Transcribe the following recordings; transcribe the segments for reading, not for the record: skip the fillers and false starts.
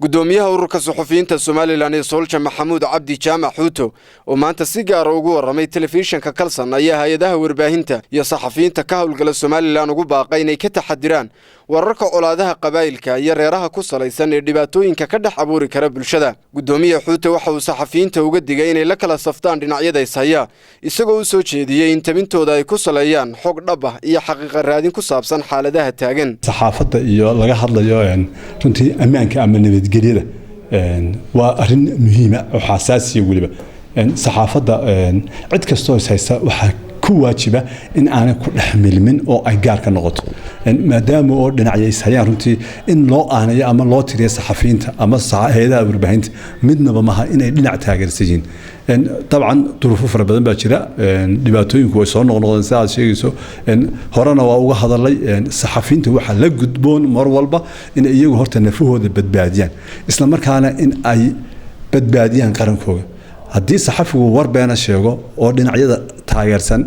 gudoomiyaha ururka suxufiyiinta Soomaaliland ee Solja Maxamuud Cabdi Jaamac Xuuto oo maanta si gaar ah ugu waramay telefishinka Kalsan ayaa hay'adaha warbaahinta iyo saxafiyiinta ka howlgala Soomaaliland ugu baaqay inay ka taxadiraan wararka colaadaha qabaa'ilka iyo reeraha ku salaysan ee dhibaatooyinka ka dhex abuuri kara bulshada. Gudoomiyaha Xuuto waxa uu saxafiyiinta uga digay inay la kala saftaan dhinacyada is haya isagoo u soo jeediyay in tabintooda ay ku saleeyaan xog dhab ah iyo xaqiiqo raadin ku saabsan xaaladaha taagan. saxaafadda iyo laga hadlayo runtii ammaanka ama nabadgelyada waa arrin muhiim ah oo xasaasi waliba saxaafadda cid kastoo is haysta waxa ku waajiba in aanay ku dhaxmilmin oo ay gaar ka noqoto maadaama oo dhinacyo is hayaan runtii in loo aanayo ama loo tiriyo saxafiyiinta ama hay'adaha warbaahinta midnaba maaha inay dhinac taageersan yihiin طبعا ظروف فربدن baa jira dhibaatooyinku way soo noqnoqdeen sidaas sheegayso horena waa uga hadalay saxafiyiinta waxa la gudboon mar walba in iyagu horta nafahooda badbaadiyaan isla markaana in ay badbaadiyaan qarankooda haddii saxafigu war beena sheego oo dhinacyada taageersan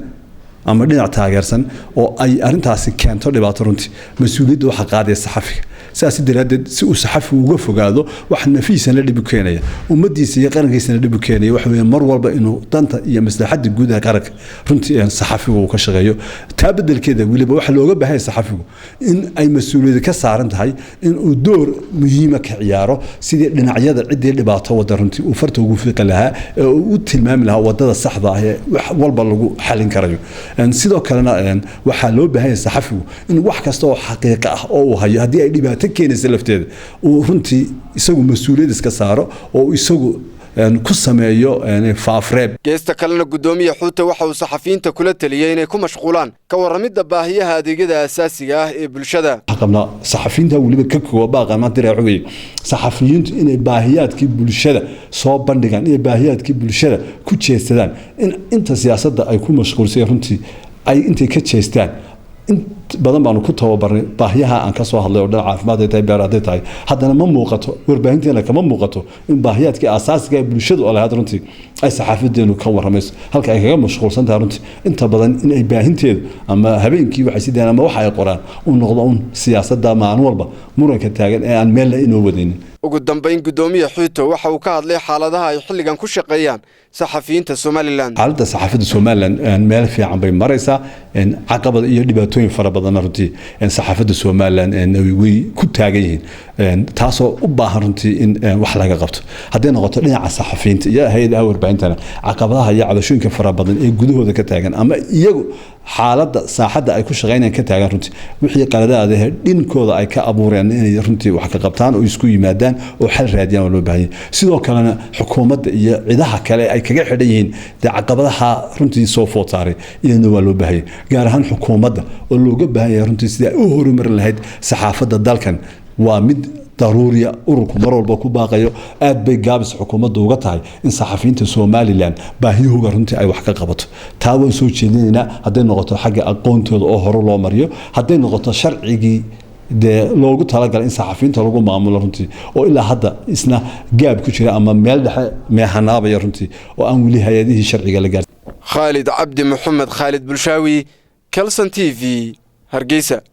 ama dhinac taageersan oo ay arintaasi keento dhibaato runtii mas'uuliyadda waxa qaadaya saxafiga sidaas daradeed si uu saxafigu uga fogaado wax nafiisan la dhib keenaya ummadiisa iyo qarankiisa la dhib keenaya waxa weeye mar walba inuu danta iyo maslaxadda guud ee qaranka runtii saxafigu ka shaqeeyo taa bedelkeeda waliba waxa looga baahay saxafigu in ay mas'uuliyad ka saaran tahay in uu door muhiim ah ka ciyaaro sidii dhinacyada cidii dhibaato wada runtii uu farta ugu fiiqan lahaa oo uu tilmaami lahaa wadada saxda ah ee wax walba lagu xalin karayo sidoo kalena waxa loo baahay saxafigu in wax kasta oo xaqiiqo ah oo uu hayo hadii ay dhibaato keenaysa lafteeda uu runtii isagu mas'uuliyad iska saaro oo isagu ku sameeyo faafreeb geesta kalena gudoomiyaha Xuuto waxa uu saxafiyiinta kula taliyay inay ku mashquulaan ka waramida baahiyaha adeegyada aasaasiga ah ee bulshada xaqna saxafiyiinta waliba ka kooban baaqan ma direecugay saxafiyiintu inay baahiyaadkii bulshada soo bandhigaan inay baahiyaadkii bulshada ku jeestadaan in inta siyaasadda ay ku mashquulsan runtii ay intay ka jeestaan badan baan ku tababarnay baahiyaha aan ka soo hadlay oo dhan caafimaad ay tahay beeraday tahay haddana ma muuqato warbaahinteena kama muuqato in baahiyaadka asaasiga ee bulshadu oo lahayd runtii ay saxaafadeenu ka waramayso halka ay kaga mashquulsan tahay runtii inta badan in ay baahinteedu ama habeenkii waxay sideen ama waxa ay qoraan uu noqdo siyaasadda maalin walba muranka taagan ee aan meel inoo wadaynin ugu dambeyn gudoomiyaha Xuuto waxa uu ka hadlay xaaladaha ay xilligan ku shaqeeyaan saxafiyiinta Soomaaliland xaaladda saxaafadda Soomaaliland meel fiican bay maraysaa caqabad iyo dhibaatooyin fara badan runtii saxaafadda Soomaaliland way ku taagan yihiin taasoo u baahan runtii in wax laga qabto haddii noqoto dhinaca saxafiyiinta iyo hay'adaha warbaahintana caqabadaha iyo cabashooyinka fara badan ee gudahooda ka taagan ama iyagu xaaladda saaxadda ay ku shaqeynayaan ka taagan runtii wixii qaladaad ah dhinkooda ay ka abuureen inay runtii wax ka qabtaan oo isku yimaadaan oo xal raadiyaan oo loo baahan yahay sidoo kalena xukuumadda iyo ciidaha kale ay kaga xidhan yihiin caqabadaha runtii soo food saaray iyana waa loo baahan yahay gaar ahaan xukuumadda oo looga baahan yahay runtii sidii ay u horumarin lahayd saxaafadda dalkan waa mid ضرورية أورك مرور بكوبا غيو أبي جابس حكومة دوغتاي إن صحفيين Soomaaliland باهيه قرنتي أي وحكة قبض تاون سوتشينينا هذين نقطة حاجة أقونت الأهر الله مريو هذين نقطة شرعي ده لوجو تلاقي إن صحفيين تلاقوا معاملة رنتي أو إلا هذا إسنا جاب كشري أما مال ما حنابة يرنتي وأنولي هذه شرعية لجال خالد عبد محمد خالد بلشاوي كلسن TV هرقيسة.